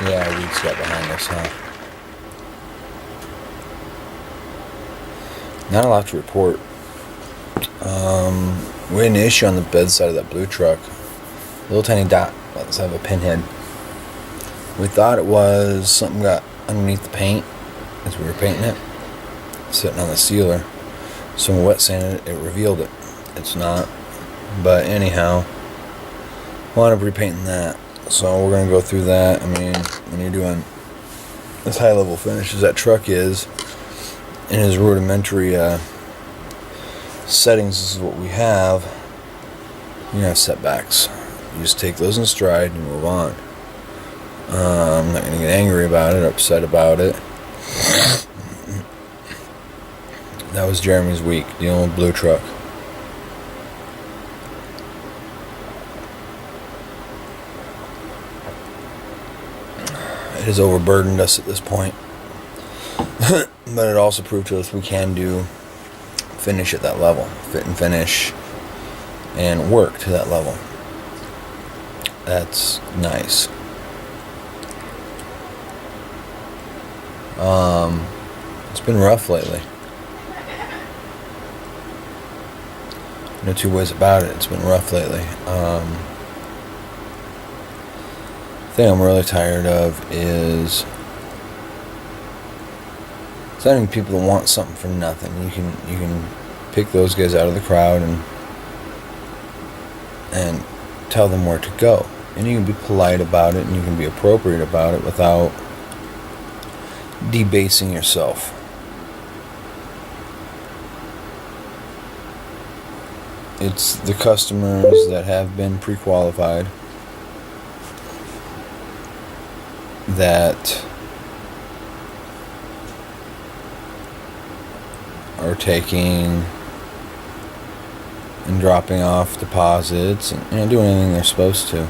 Yeah, weeds got behind us, huh? Not a lot to report. We had an issue on the bedside of that blue truck. A little tiny dot outside of a pinhead. We thought it was something got underneath the paint as we were painting it, sitting on the sealer. So when we wet sanded it, it revealed it. It's not. But anyhow, wound up repainting that. So we're gonna go through that. I mean, when you're doing as high level finish as that truck is, in his rudimentary settings, this is what we have. You have setbacks. You just take those in stride and move on. I'm not gonna get angry about it, upset about it. That was Jeremy's week, dealing with blue truck. It has overburdened us at this point. But it also proved to us we can do finish at that level. Fit and finish and work to that level. That's nice. It's been rough lately. No two ways about it. It's been rough lately. The thing I'm really tired of is finding people that want something for nothing. You can pick those guys out of the crowd and tell them where to go. And you can be polite about it and you can be appropriate about it without debasing yourself. It's the customers that have been pre-qualified that are taking and dropping off deposits and doing anything they're supposed to.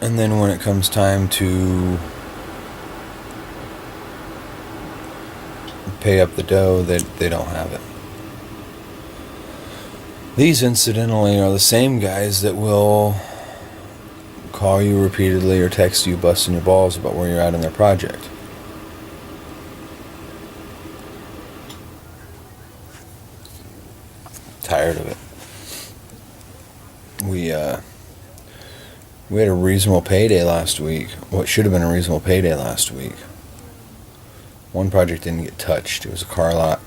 And then when it comes time to pay up the dough, they don't have it. These, incidentally, are the same guys that will call you repeatedly or text you busting your balls about where you're at in their project. Tired of it. We had a reasonable payday last week. What should have been a reasonable payday last week. One project didn't get touched. It was a car lot.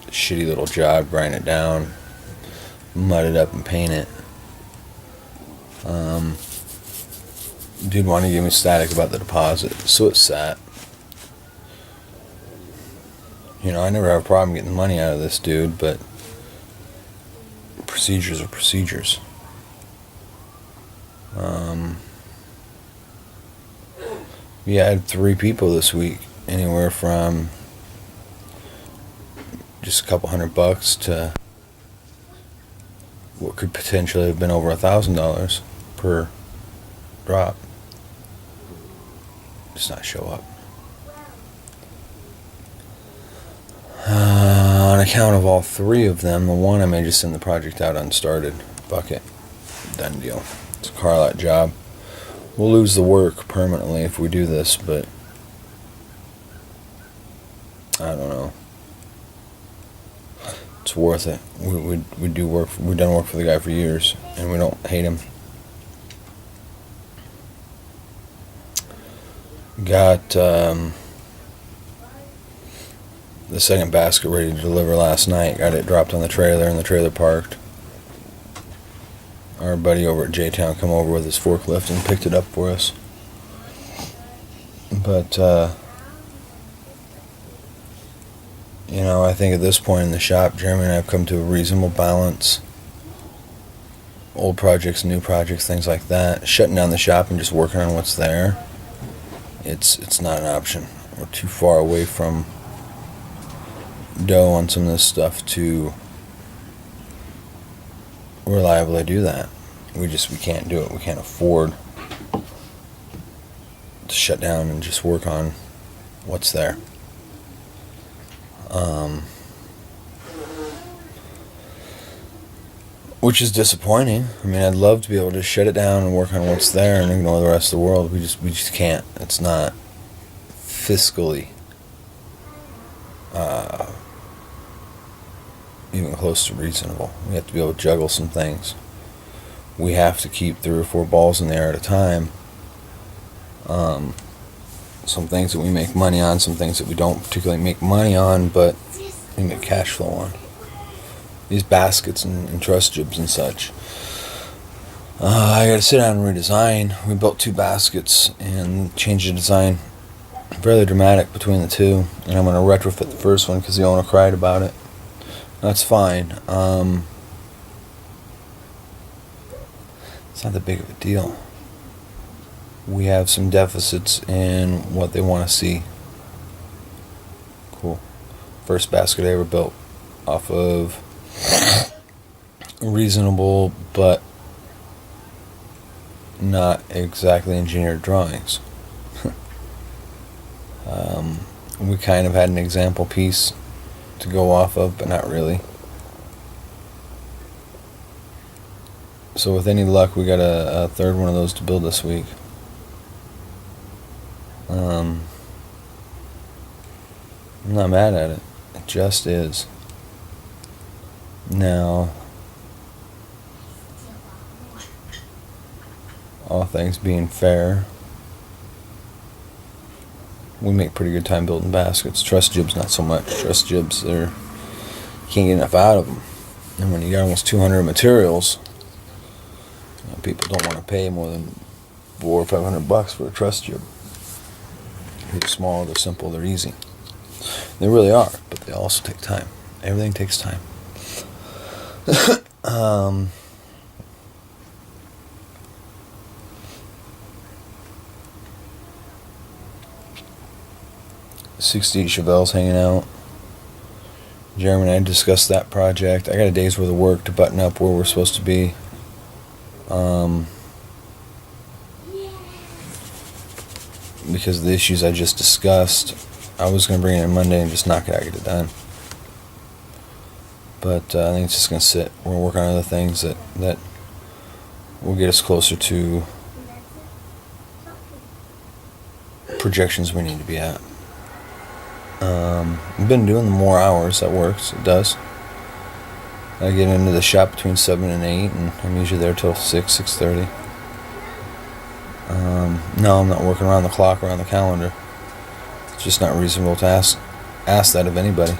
Shitty little job, grind it down, mud it up and paint it. Dude wanted to give me static about the deposit, so it sat. You know, I never have a problem getting the money out of this dude, but procedures are procedures. We had 3 people this week, anywhere from just a couple $100 to what could potentially have been over $1,000 per drop. Just not show up. On account of all 3 of them, the one I may just send the project out unstarted. Bucket. Done deal. It's a car lot job. We'll lose the work permanently if we do this, but I don't know. It's worth it. We do work. We've done work for the guy for years, and we don't hate him. Got the second basket ready to deliver last night. Got it dropped on the trailer, and the trailer parked. Our buddy over at J-Town come over with his forklift and picked it up for us. But, you know, I think at this point in the shop, Jeremy and I have come to a reasonable balance. Old projects, new projects, things like that. Shutting down the shop and just working on what's there, it's not an option. We're too far away from dough on some of this stuff to reliably do that. We can't do it. We can't afford to shut down and just work on what's there. Which is disappointing. I mean, I'd love to be able to shut it down and work on what's there and ignore the rest of the world. We just can't. It's not fiscally even close to reasonable. We have to be able to juggle some things. We have to keep 3 or 4 balls in the air at a time. Some things that we make money on, some things that we don't particularly make money on, but we make cash flow on. These baskets and truss jibs and such. I gotta sit down and redesign. We built 2 baskets and changed the design fairly dramatic between the 2. And I'm gonna retrofit the first one because the owner cried about it. That's fine. It's not that big of a deal. We have some deficits in what they want to see. Cool. First basket I ever built off of reasonable but not exactly engineered drawings. We kind of had an example piece to go off of, but not really. So with any luck, we got a third one of those to build this week. I'm not mad at it. It just is. Now, all things being fair, we make pretty good time building baskets. Truss jibs, not so much. Truss jibs, you can't get enough out of them. And when you got almost 200 materials, people don't want to pay more than $400 or $500 for a truss jib. They're small, they're simple, they're easy. They really are, but they also take time. Everything takes time. 68 Chevelle's hanging out. Jeremy and I discussed that project. I got a day's worth of work to button up where we're supposed to be. Because of the issues I just discussed, I was going to bring it in Monday and just knock it out, get it done. But I think it's just going to sit. We're working on other things that will get us closer to projections we need to be at. I've been doing the more hours. That works. It does. I get into the shop between 7 and 8, and I'm usually there till 6:30. No, I'm not working around the clock, around the calendar. It's just not reasonable to ask that of anybody.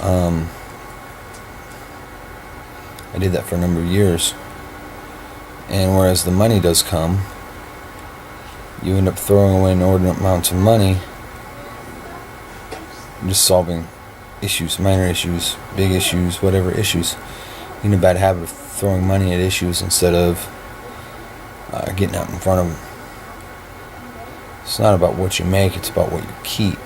I did that for a number of years. And whereas the money does come, you end up throwing away inordinate amounts of money just solving issues, minor issues, big issues, whatever issues. You're in a bad habit of throwing money at issues instead of getting out in front of them. It's not about what you make, it's about what you keep.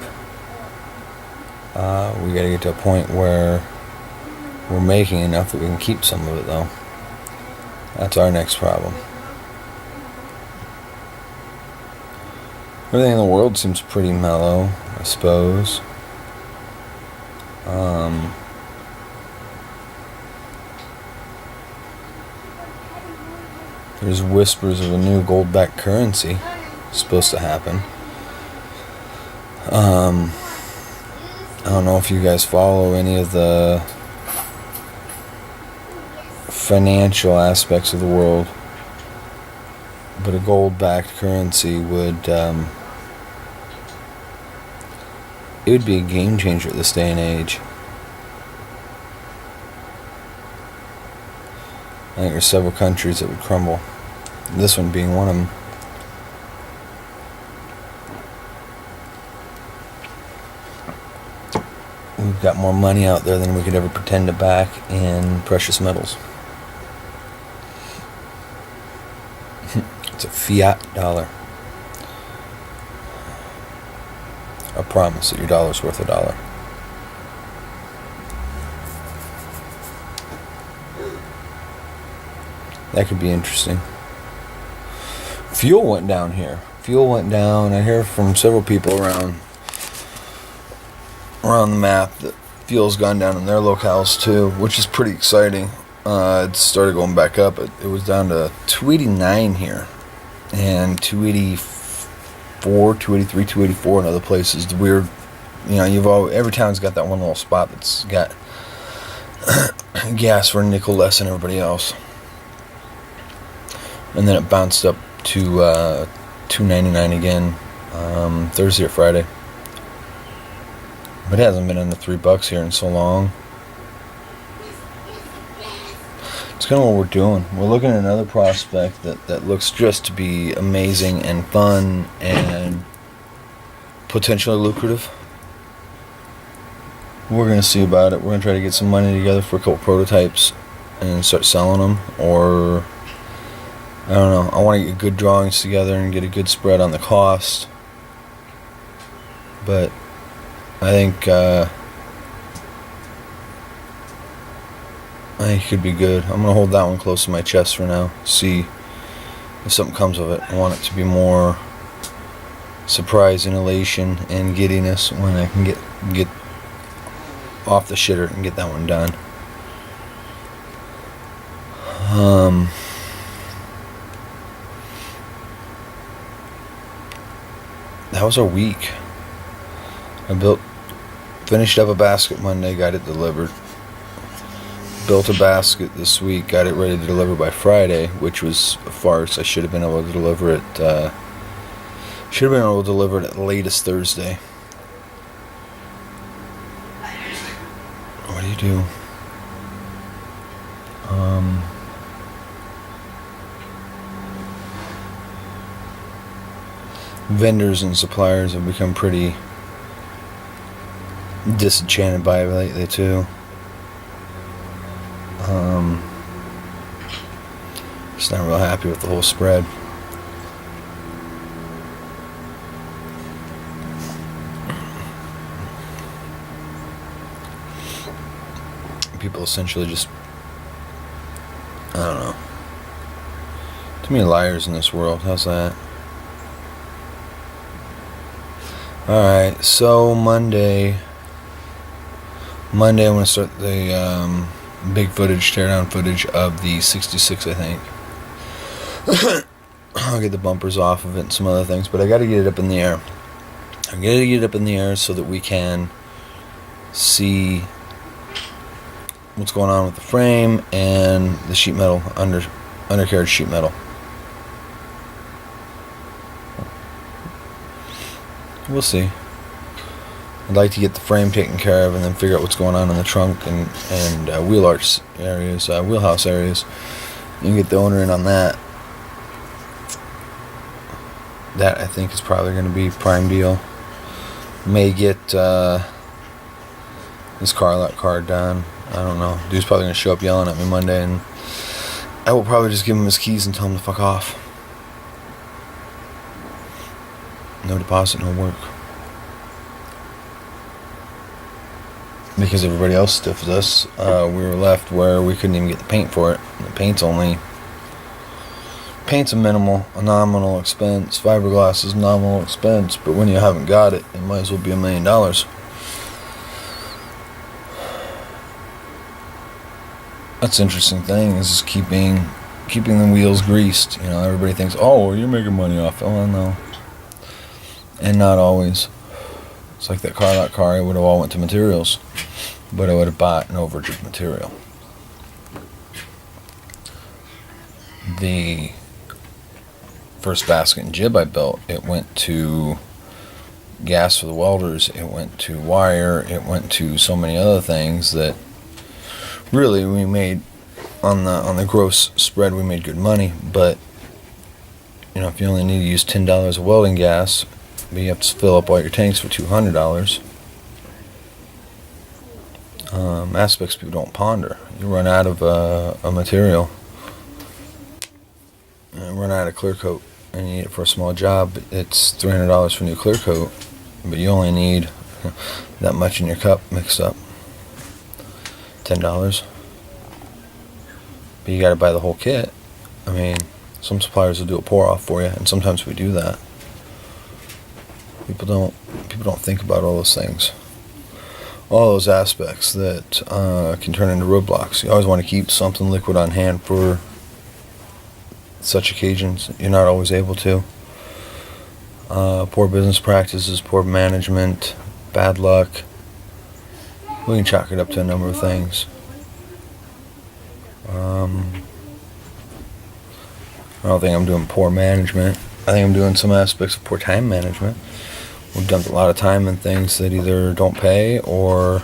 We got to get to a point where we're making enough that we can keep some of it, though. That's our next problem. Everything in the world seems pretty mellow, I suppose. There's whispers of a new gold-backed currency supposed to happen. I don't know if you guys follow any of the financial aspects of the world, but a gold-backed currency would it would be a game changer at this day and age. I think there's several countries that would crumble, this one being one of them. We've got more money out there than we could ever pretend to back in precious metals. It's a fiat dollar. A promise that your dollar's worth $1. That could be interesting. Fuel went down here. Fuel went down. I hear from several people around around the map that fuel's gone down in their locales too, which is pretty exciting. It started going back up. It was down to 289 here, and 284, 283, 284 in other places. The weird, every town's got that one little spot that's got gas for a nickel less than everybody else. And then it bounced up to 299 again Thursday or Friday. But it hasn't been under $3 here in so long. It's kind of what we're doing. We're looking at another prospect that looks just to be amazing and fun and potentially lucrative. We're going to see about it. We're going to try to get some money together for a couple prototypes and start selling them. Or, I don't know. I want to get good drawings together and get a good spread on the cost. But I think it could be good. I'm going to hold that one close to my chest for now. See if something comes of it. I want it to be more surprise and elation and giddiness when I can get off the shitter and get that one done. That was our week. Finished up a basket Monday, got it delivered. Built a basket this week, got it ready to deliver by Friday, which was a farce. I should have been able to deliver it. Should have been able to deliver it at the latest Thursday. What do you do? Vendors and suppliers have become pretty disenchanted by it lately too. Just not real happy with the whole spread. People essentially just, I don't know. Too many liars in this world. How's that? Alright, so Monday I'm going to start the big footage, teardown footage of the 66, I think. I'll get the bumpers off of it and some other things, but I got to get it up in the air. I'm going to get it up in the air so that we can see what's going on with the frame and the sheet metal, undercarriage sheet metal. We'll see. I'd like to get the frame taken care of and then figure out what's going on in the trunk and wheel arch areas, wheelhouse areas. You can get the owner in on that. That, I think, is probably going to be prime deal. May get this car done. I don't know. Dude's probably going to show up yelling at me Monday, and I will probably just give him his keys and tell him to fuck off. No deposit, no work. Because everybody else stiffed us, we were left where we couldn't even get the paint for it. The paint's a nominal expense. Fiberglass is nominal expense, but when you haven't got it, it might as well be $1 million. That's the interesting thing, is keeping the wheels greased. Everybody thinks, oh, you're making money off it. Oh, no. And not always. It's like that car, I would have all went to materials, but I would have bought an overage of material. The first basket and jib I built, it went to gas for the welders, it went to wire, it went to so many other things that really we made on the gross spread, we made good money. But if you only need to use $10 of welding gas, but you have to fill up all your tanks for $200. Aspects people don't ponder. You run out of a material, and run out of clear coat, and you need it for a small job. It's $300 for new clear coat, but you only need that much in your cup mixed up. $10. But you got to buy the whole kit. Some suppliers will do a pour off for you, and sometimes we do that. People don't think about all those things. all those aspects that can turn into roadblocks. You always want to keep something liquid on hand for such occasions. You're not always able to. Poor business practices, poor management, bad luck. We can chalk it up to a number of things. I don't think I'm doing poor management. I think I'm doing some aspects of poor time management. We've dumped a lot of time in things that either don't pay or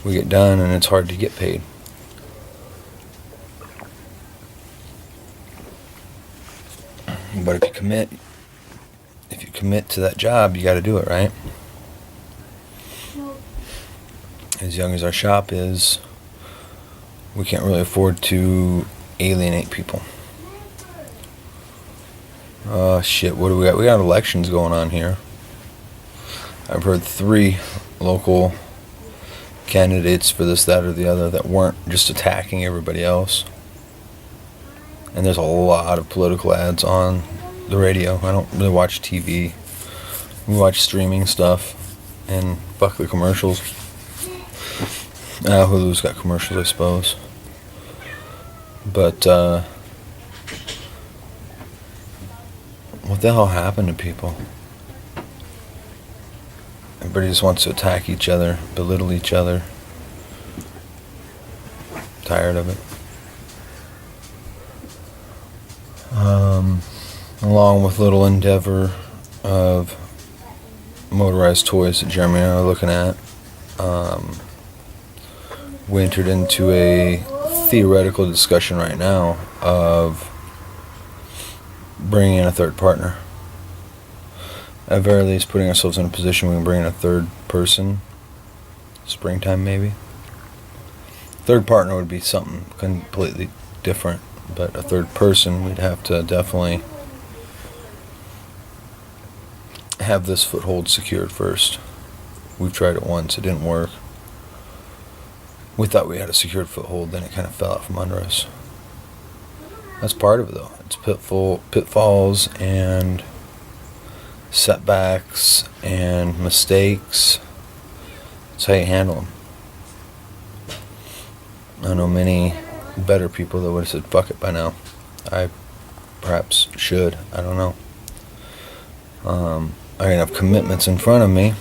we get done and it's hard to get paid. But if you commit to that job, you got to do it, right? As young as our shop is, we can't really afford to alienate people. Shit, what do we got? We got elections going on here. I've heard 3 local candidates for this, that, or the other that weren't just attacking everybody else. And there's a lot of political ads on the radio. I don't really watch TV. We watch streaming stuff and fuck the commercials. Hulu's got commercials, I suppose. But what the hell happened to people? Everybody just wants to attack each other, belittle each other. Tired of it. Along with little endeavor of motorized toys that Jeremy and I are looking at, we entered into a theoretical discussion right now of bringing in a third partner. At very least, putting ourselves in a position we can bring in a third person. Springtime, maybe. Third partner would be something completely different, but a third person, we'd have to definitely have this foothold secured first. We've tried it once, it didn't work. We thought we had a secured foothold, then it kind of fell out from under us. That's part of it, though. It's pitfalls and setbacks and mistakes. It's how you handle them. I know many better people that would have said fuck it by now. I perhaps should. I don't know. I have commitments in front of me.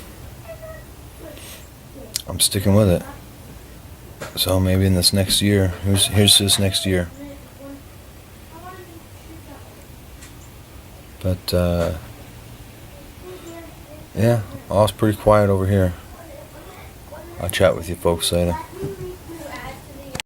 I'm sticking with it. So maybe in this next year, here's this next year. But yeah, all's pretty quiet over here. I'll chat with you folks later.